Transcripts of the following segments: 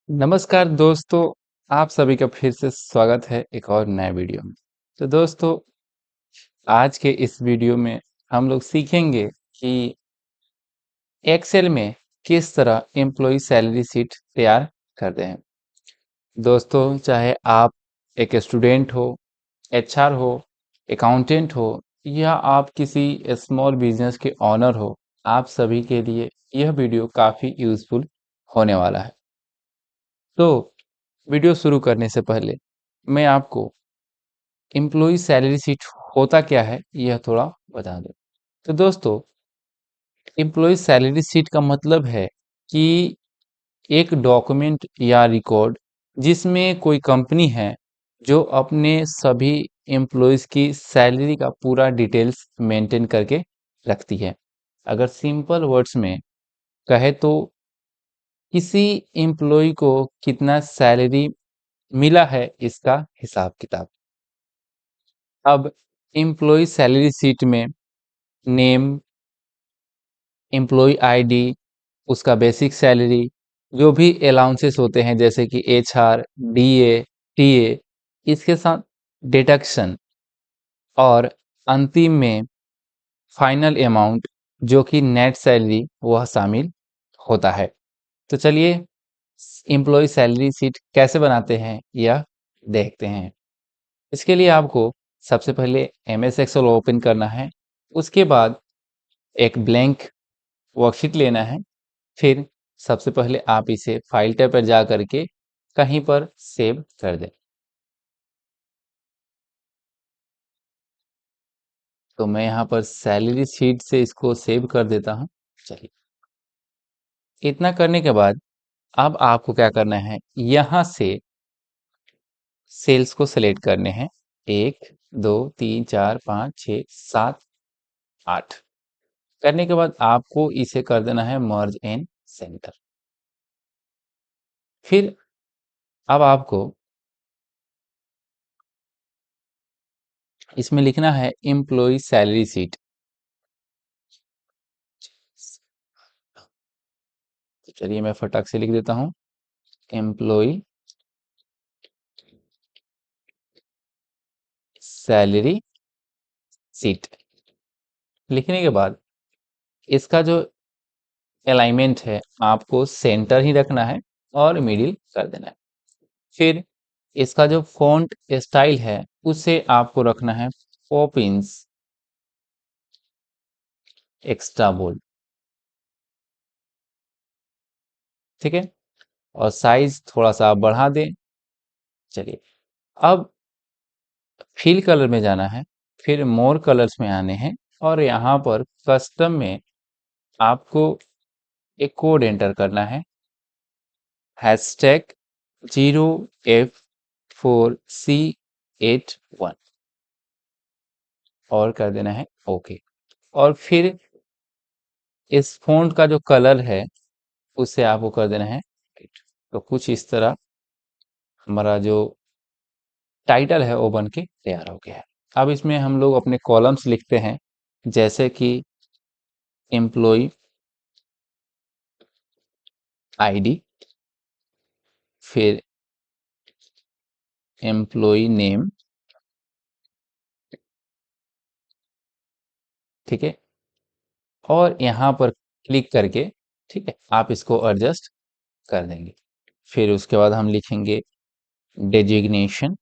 नमस्कार दोस्तों, आप सभी का फिर से स्वागत है एक और नए वीडियो में। तो दोस्तों, आज के इस वीडियो में हम लोग सीखेंगे कि एक्सेल में किस तरह एम्प्लॉय सैलरी शीट तैयार करते हैं। दोस्तों, चाहे आप एक स्टूडेंट हो, एचआर हो, अकाउंटेंट हो या आप किसी स्मॉल बिजनेस के ऑनर हो, आप सभी के लिए यह वीडियो काफ़ी यूज़फुल होने वाला है। तो वीडियो शुरू करने से पहले मैं आपको एम्प्लॉई सैलरी शीट होता क्या है यह थोड़ा बता दूं। तो दोस्तों, एम्प्लॉई सैलरी शीट का मतलब है कि एक डॉक्यूमेंट या रिकॉर्ड जिसमें कोई कंपनी है जो अपने सभी एम्प्लॉयज़ की सैलरी का पूरा डिटेल्स मेंटेन करके रखती है। अगर सिंपल वर्ड्स में कहे तो किसी एम्प्लॉय को कितना सैलरी मिला है इसका हिसाब किताब। अब एम्प्लॉय सैलरी शीट में नेम, एम्प्लॉय आईडी, उसका बेसिक सैलरी, जो भी अलाउंसेस होते हैं जैसे कि एचआर, डीए, टीए, इसके साथ डिडक्शन और अंतिम में फाइनल अमाउंट जो कि नेट सैलरी वह शामिल होता है। तो चलिए एम्प्लॉय सैलरी शीट कैसे बनाते हैं यह देखते हैं। इसके लिए आपको सबसे पहले एमएस एक्सेल ओपन करना है। उसके बाद एक ब्लैंक वर्कशीट लेना है। फिर सबसे पहले आप इसे फाइल टैब पर जा करके कहीं पर सेव कर दें। तो मैं यहाँ पर सैलरी शीट से इसको सेव कर देता हूँ। चलिए, इतना करने के बाद अब आपको क्या करना है, यहाँ से सेल्स को सेलेक्ट करने हैं। 1 2 3 4 5 6 7 8 करने के बाद आपको इसे कर देना है मर्ज एंड सेंटर। फिर अब आपको इसमें लिखना है एम्प्लॉय सैलरी शीट। तो चलिए मैं फटाक से लिख देता हूँ एम्प्लॉय सैलरी शीट। लिखने के बाद इसका जो अलाइनमेंट है आपको सेंटर ही रखना है और मिडिल कर देना है। फिर इसका जो फॉन्ट स्टाइल है उसे आपको रखना है पॉपिंस एक्स्ट्रा बोल्ड। ठीक है, और साइज थोड़ा सा आप बढ़ा दें। चलिए, अब फिल कलर में जाना है, फिर मोर कलर्स में आने हैं और यहाँ पर कस्टम में आपको एक कोड एंटर करना है, हैशटैग 0F4C81 और कर देना है ओके। और फिर इस फ़ॉन्ट का जो कलर है उसे आपको कर देना है वाइट। तो कुछ इस तरह हमारा जो टाइटल है वो बन के तैयार हो गया है। अब इसमें हम लोग अपने कॉलम्स लिखते हैं, जैसे कि एम्प्लॉय आईडी, फिर एम्प्लॉय नेम, ठीक है, और यहाँ पर क्लिक करके, ठीक है, आप इसको एडजस्ट कर देंगे। फिर उसके बाद हम लिखेंगे डेजिग्नेशन,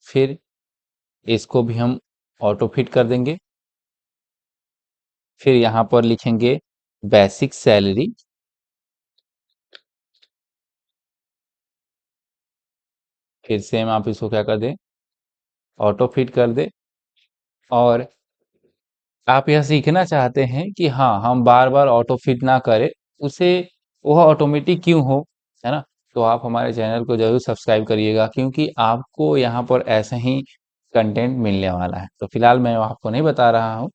फिर इसको भी हम ऑटो फिट कर देंगे। फिर यहाँ पर लिखेंगे बेसिक सैलरी, फिर सेम आप इसको क्या कर दें, ऑटो फिट कर दे। और आप यह सीखना चाहते हैं कि हाँ, हम बार बार ऑटो फिट ना करें, उसे वह ऑटोमेटिक क्यों हो, है ना। तो आप हमारे चैनल को जरूर सब्सक्राइब करिएगा, क्योंकि आपको यहाँ पर ऐसे ही कंटेंट मिलने वाला है। तो फिलहाल मैं आपको नहीं बता रहा हूँ,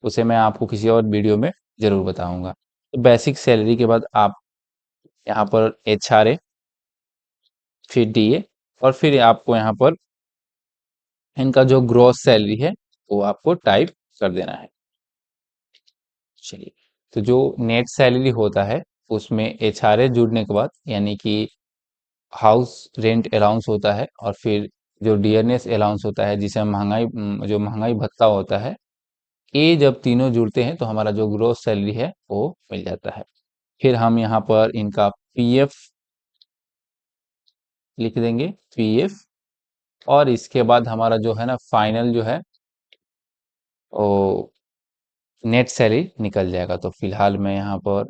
उसे मैं आपको किसी और वीडियो में जरूर बताऊंगा। तो बेसिक सैलरी के बाद आप यहाँ पर एचआरए, फिर डीए, और फिर आपको यहाँ पर इनका जो ग्रॉस सैलरी है वो आपको टाइप कर देना है। चलिए, तो जो नेट सैलरी होता है उसमें एचआरए जुड़ने के बाद यानी कि हाउस रेंट अलाउंस होता है और फिर जो डीएनएस अलाउंस होता है जिसे हम जो महंगाई भत्ता होता है, ये जब तीनों जुड़ते हैं तो हमारा जो ग्रोस सैलरी है वो मिल जाता है। फिर हम यहाँ पर इनका पीएफ लिख देंगे, पीएफ, और इसके बाद हमारा जो है ना फाइनल जो है वो नेट सैलरी निकल जाएगा। तो फिलहाल मैं यहाँ पर,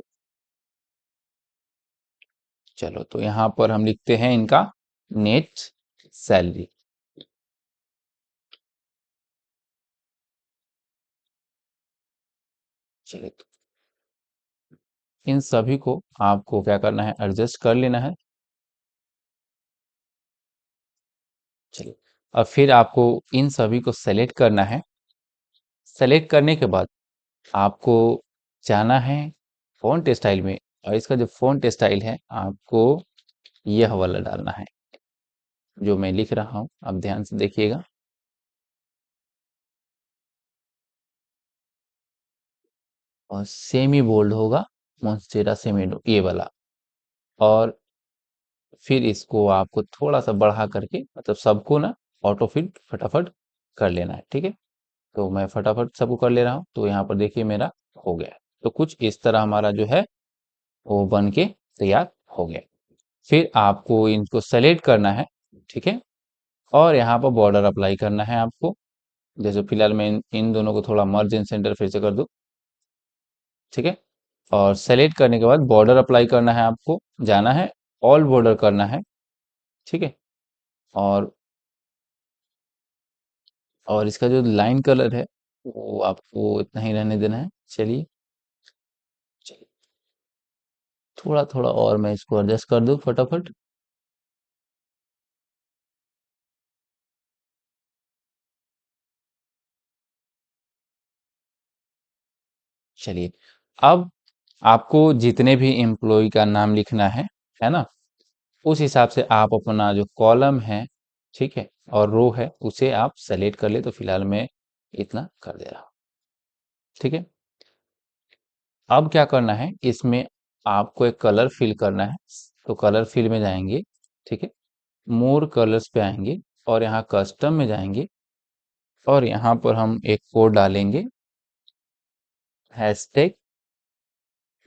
चलो तो यहाँ पर हम लिखते हैं इनका नेट सैलरी। चलिए, तो इन सभी को आपको क्या करना है, एडजस्ट कर लेना है। चलिए, और फिर आपको इन सभी को सेलेक्ट करना है। सेलेक्ट करने के बाद आपको जाना है फ़ॉन्ट स्टाइल में, और इसका जो फ़ॉन्ट स्टाइल है आपको यह वाला डालना है जो मैं लिख रहा हूँ। आप ध्यान से देखिएगा। और सेमी बोल्ड होगा, मोंस्टेरा सेमेडो, ये वाला। और फिर इसको आपको थोड़ा सा बढ़ा करके, मतलब सबको ना ऑटो फिल फटाफट कर लेना है, ठीक है। तो मैं फटाफट सबको कर ले रहा हूँ। तो यहाँ पर देखिए मेरा हो गया है। तो कुछ इस तरह हमारा जो है वो बन के तैयार हो गया। फिर आपको इनको सेलेक्ट करना है, ठीक है। और यहाँ पर बॉर्डर अप्लाई करना है आपको। जैसे फिलहाल मैं इन दोनों को थोड़ा मर्ज इन सेंटर फिर से कर दूं, ठीक है। और सेलेक्ट करने के बाद बॉर्डर अप्लाई करना है आपको, जाना है ऑल बॉर्डर करना है, ठीक है। और इसका जो लाइन कलर है वो आपको इतना ही रहने देना है। चलिए, चलिए, थोड़ा थोड़ा और मैं इसको एडजस्ट कर दूं फटाफट। चलिए, अब आपको जितने भी एम्प्लॉय का नाम लिखना है ना, उस हिसाब से आप अपना जो कॉलम है, ठीक है, और रो है उसे आप सेलेक्ट कर ले। तो फिलहाल मैं इतना कर दे रहा हूँ, ठीक है। अब क्या करना है, इसमें आपको एक कलर फिल करना है। तो कलर फिल में जाएंगे, ठीक है, मोर कलर्स पे आएंगे और यहाँ कस्टम में जाएंगे और यहाँ पर हम एक कोड डालेंगे, हैशटैग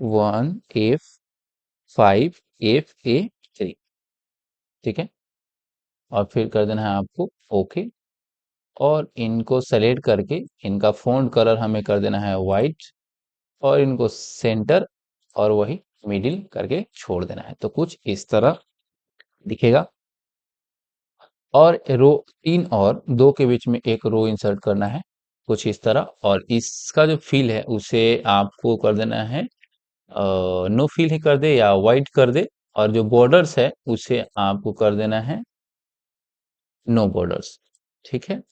1F5FA3, ठीक है। और फिर कर देना है आपको ओके। और इनको सेलेक्ट करके इनका फ़ॉन्ट कलर हमें कर देना है वाइट, और इनको सेंटर और वही मिडिल करके छोड़ देना है। तो कुछ इस तरह दिखेगा। और रो 3 और 2 के बीच में एक रो इंसर्ट करना है, कुछ इस तरह। और इसका जो फिल है उसे आपको कर देना है नो फिल ही कर दे या वाइट कर दे। और जो बॉर्डर्स है उसे आपको कर देना है नो बॉर्डर्स, ठीक है।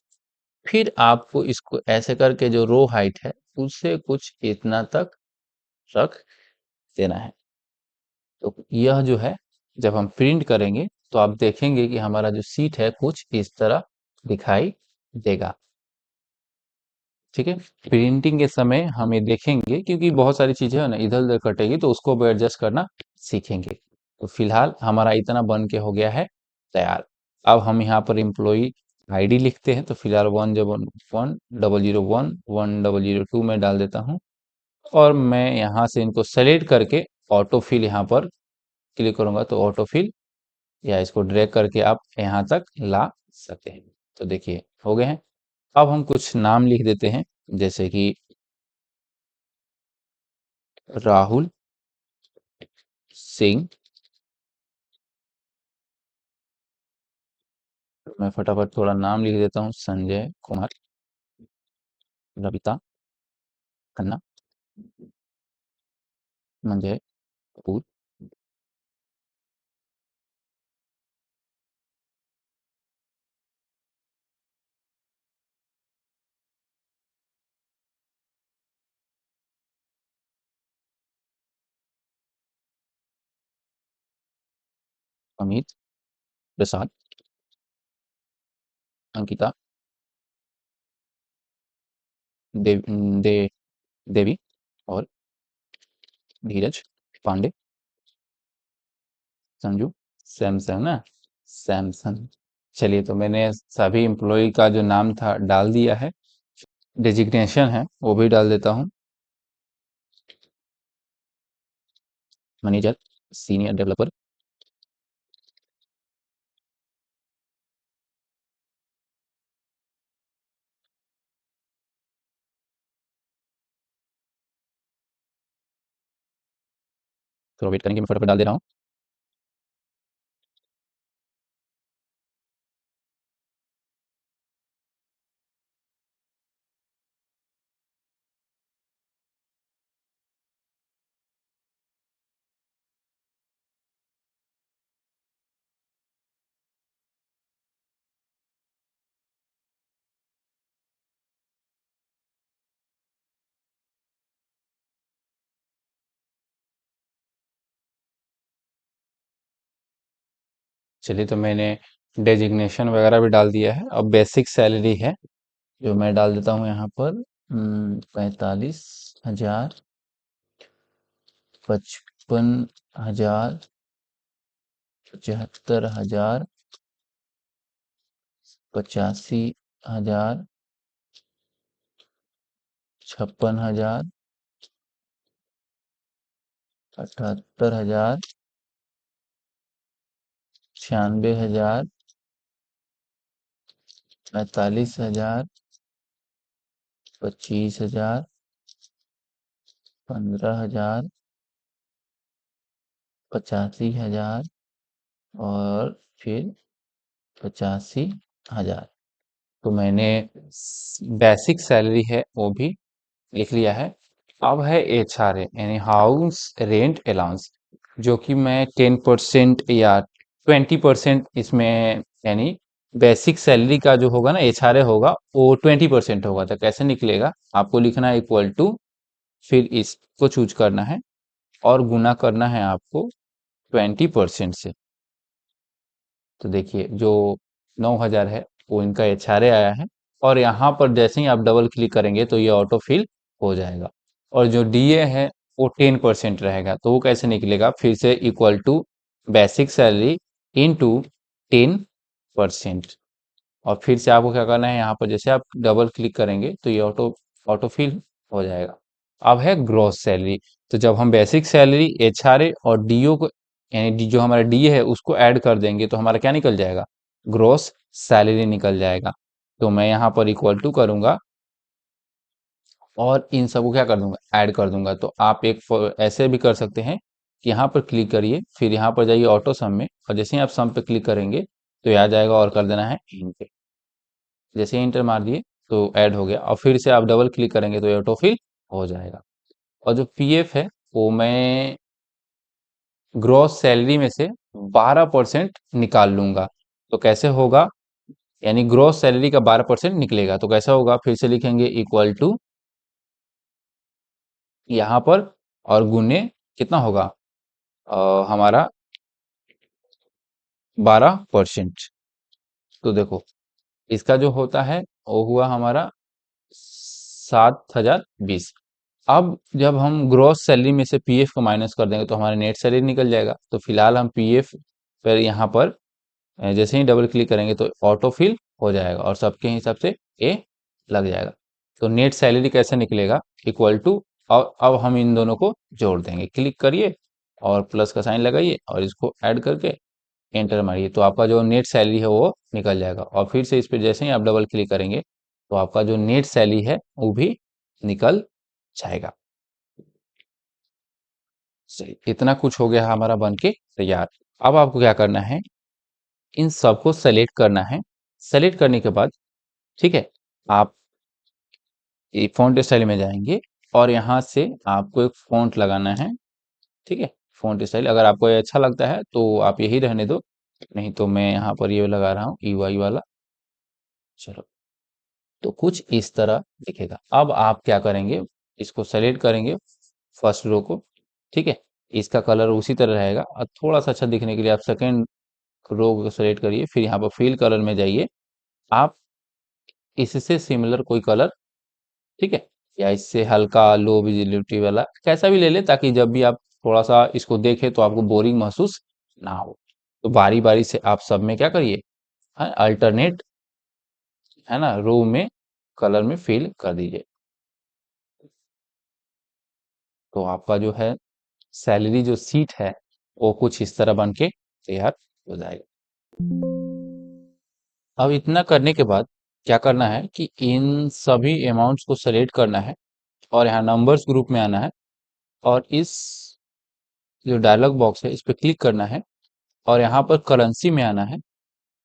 फिर आपको इसको ऐसे करके जो रो हाइट है उससे कुछ इतना तक रख देना है। तो यह जो है जब हम प्रिंट करेंगे तो आप देखेंगे कि हमारा जो सीट है कुछ इस तरह दिखाई देगा, ठीक है। प्रिंटिंग के समय हम ये देखेंगे क्योंकि बहुत सारी चीजें है ना इधर उधर कटेगी, तो उसको भी एडजस्ट करना सीखेंगे। तो फिलहाल हमारा इतना बन के हो गया है तैयार। अब हम यहाँ पर एम्प्लॉई आईडी लिखते हैं। तो फिलहाल 1001 1002 में डाल देता हूँ। और मैं यहाँ से इनको सेलेक्ट करके ऑटो फिल यहाँ पर क्लिक करूंगा तो ऑटो फिल, या इसको ड्रैग करके आप यहाँ तक ला सकते हैं। तो देखिए हो गए हैं। अब हम कुछ नाम लिख देते हैं, जैसे कि राहुल सिंह। मैं फटाफट थोड़ा नाम लिख देता हूँ, संजय कुमार, रविता खन्ना, मंजय कपूर, अमित प्रसाद, अंकिता, देव, दे, देवी, और धीरज पांडे, संजू, सैमसंग ना, सैमसंग। चलिए, तो मैंने सभी एम्प्लॉय का जो नाम था डाल दिया है, डेजिग्नेशन है वो भी डाल देता हूँ। मैनेजर, सीनियर डेवलपर, थोड़ा वेट करेंगे, मैं फटाफट डाल दे रहा हूँ। चलिए, तो मैंने डेजिग्नेशन वगैरह भी डाल दिया है। अब बेसिक सैलरी है जो मैं डाल देता हूँ यहाँ पर, 45,000, 55,000, 75,000, 85,000, 56,000, 78,000, 96,000, 45,000, 25,000, 15,000, 85,000 और फिर 85,000। तो मैंने बेसिक सैलरी है वो भी लिख लिया है। अब है HRA यानी हाउस रेंट अलाउंस, जो कि मैं 10% या 20% इसमें, यानी बेसिक सैलरी का जो होगा ना HRA होगा वो 20% होगा। तो कैसे निकलेगा, आपको लिखना है इक्वल टू, फिर इसको चूज करना है और गुना करना है आपको 20% से। तो देखिए, जो 9,000 है वो इनका HRA आया है, और यहाँ पर जैसे ही आप डबल क्लिक करेंगे तो ये ऑटो फिल हो जाएगा। और जो DA है वो 10% रहेगा। तो वो कैसे निकलेगा, फिर से equal to basic salary into 10%। और फिर से आपको क्या करना है, यहाँ पर जैसे आप डबल क्लिक करेंगे तो ये ऑटो ऑटो फिल हो जाएगा। अब है ग्रॉस सैलरी। तो जब हम बेसिक सैलरी, HRA और DO को, यानी जो हमारा DA है उसको ऐड कर देंगे तो हमारा क्या निकल जाएगा, ग्रॉस सैलरी निकल जाएगा। तो मैं यहाँ पर इक्वल टू करूंगा और इन सबको क्या कर दूंगा, ऐड कर दूंगा। तो आप एक ऐसे भी कर सकते हैं कि यहाँ पर क्लिक करिए, फिर यहाँ पर जाइए ऑटो सम में, और जैसे ही आप सम पे क्लिक करेंगे तो ये आ जाएगा, और कर देना है इंटर। जैसे ही इंटर मार दिए तो ऐड हो गया, और फिर से आप डबल क्लिक करेंगे तो ये ऑटो फिल हो जाएगा। और जो PF है वो मैं ग्रॉस सैलरी में से 12% निकाल लूंगा। तो कैसे होगा, यानी ग्रॉस सैलरी का 12% निकलेगा तो कैसा होगा, फिर से लिखेंगे इक्वल टू यहाँ पर, और गुने कितना होगा, हमारा 12%। तो देखो, इसका जो होता है वो हुआ हमारा 7,020। अब जब हम ग्रॉस सैलरी में से PF को माइनस कर देंगे तो हमारा नेट सैलरी निकल जाएगा। तो फिलहाल हम PF पर यहाँ पर जैसे ही डबल क्लिक करेंगे तो ऑटो फिल हो जाएगा, और सबके हिसाब से ए लग जाएगा। तो नेट सैलरी कैसे निकलेगा, इक्वल टू, और अब हम इन दोनों को जोड़ देंगे। क्लिक करिए और प्लस का साइन लगाइए और इसको ऐड करके एंटर मारिए, तो आपका जो नेट सैलरी है वो निकल जाएगा। और फिर से इस पर जैसे ही आप डबल क्लिक करेंगे तो आपका जो नेट सैलरी है वो भी निकल जाएगा। सही, इतना कुछ हो गया हमारा बन के तैयार। अब आपको क्या करना है, इन सबको सेलेक्ट करना है। सेलेक्ट करने के बाद, ठीक है, आप फ़ॉन्ट स्टाइल में जाएंगे और यहाँ से आपको एक फ़ॉन्ट लगाना है। ठीक है, फ़ॉन्ट स्टाइल अगर आपको ये अच्छा लगता है तो आप यही रहने दो, नहीं तो मैं यहाँ पर ये लगा रहा हूँ EY वाला। चलो, तो कुछ इस तरह दिखेगा। अब आप क्या करेंगे, इसको सेलेक्ट करेंगे फर्स्ट रो को, ठीक है, इसका कलर उसी तरह रहेगा। और थोड़ा सा अच्छा दिखने के लिए आप सेकेंड रो को सेलेक्ट करिए, फिर यहाँ पर फिल कलर में जाइए, आप इससे सिमिलर कोई कलर, ठीक है, या इससे हल्का लो विजिबिलिटी वाला, कैसा भी ले ले, ताकि जब भी आप थोड़ा सा इसको देखें तो आपको बोरिंग महसूस ना हो। तो बारी बारी से आप सब में क्या करिए, अल्टरनेट, है ना, रो में कलर में फिल कर दीजिए। तो आपका जो है सैलरी जो सीट है वो कुछ इस तरह बन के तैयार हो जाएगा। अब इतना करने के बाद क्या करना है कि इन सभी अमाउंट्स को सेलेक्ट करना है और यहाँ नंबर्स ग्रुप में आना है, और इस जो डायलॉग बॉक्स है इस पे क्लिक करना है, और यहाँ पर करेंसी में आना है,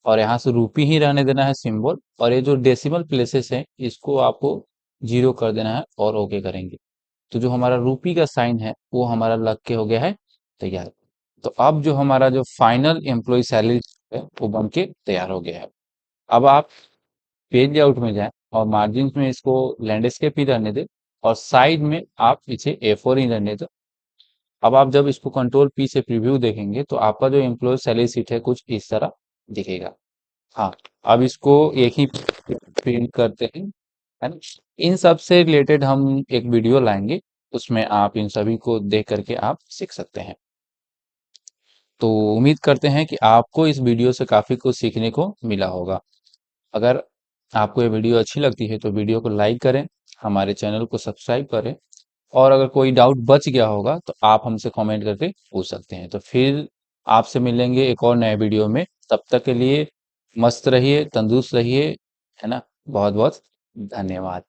और यहाँ से रूपी ही रहने देना है सिंबल, और ये जो डेसिमल प्लेसेस हैं इसको आपको 0 कर देना है और ओके करेंगे। तो जो हमारा रूपी का साइन है वो हमारा लग के हो गया है तैयार। तो अब जो हमारा जो फाइनल एम्प्लॉय सैलरी है वो बन के तैयार हो गया है। अब आप पेज लेआउट में जाएं और मार्जिन में इसको लैंडस्केप ही रहने दें, और साइड में आप इसे A4 ही रहने दें। अब आप जब इसको कंट्रोल पी से प्रीव्यू देखेंगे तो आपका जो एम्प्लॉय सैलरी शीट है कुछ इस तरह दिखेगा। हाँ, अब इसको एक ही प्रिंट करते हैं, है ना। इन सब से रिलेटेड हम एक वीडियो लाएंगे, उसमें आप इन सभी को देख करके आप सीख सकते हैं। तो उम्मीद करते हैं कि आपको इस वीडियो से काफी कुछ सीखने को मिला होगा। अगर आपको ये वीडियो अच्छी लगती है तो वीडियो को लाइक करें, हमारे चैनल को सब्सक्राइब करें, और अगर कोई डाउट बच गया होगा तो आप हमसे कमेंट करके पूछ सकते हैं। तो फिर आपसे मिलेंगे एक और नए वीडियो में। तब तक के लिए मस्त रहिए, तंदुरुस्त रहिए, है ना। बहुत बहुत धन्यवाद।